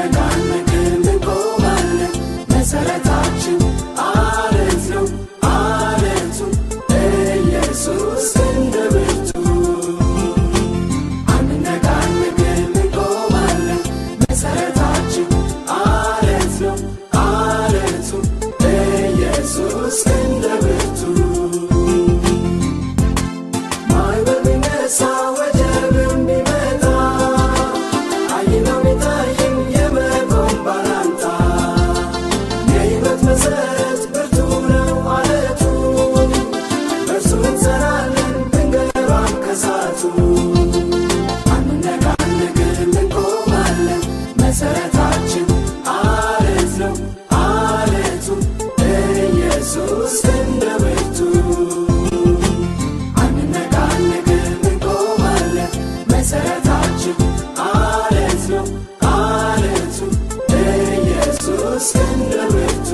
አንነቃነቅም እንቆማለን መሰረታችን አለት ነው አለቱ ኢየሱስ እንደ ብርቱ አንነቃነቅም እንቆማለን መሰረታችን አለት ነው አለቱ ኢየሱስ እንደ ብርቱ ማዕበል ቢነሳ ወጀብም ቢመጣ አይነው ቢታይም የመቆም ባላንጣ የሕይወት መሠረት ብርቱ ነው አለቱ በእርሱ እንጸናለን ብንገባም ከሳቱ አንነቃነቅም እንቆማለን መሰረታችን አለት ነው አለቱ ኢየሱስ እንደ ብርቱ አንነቃነቅም እንቆማለን መሰረታችን አለት ነው አለቱ ኢየሱስ እንደ ብርቱ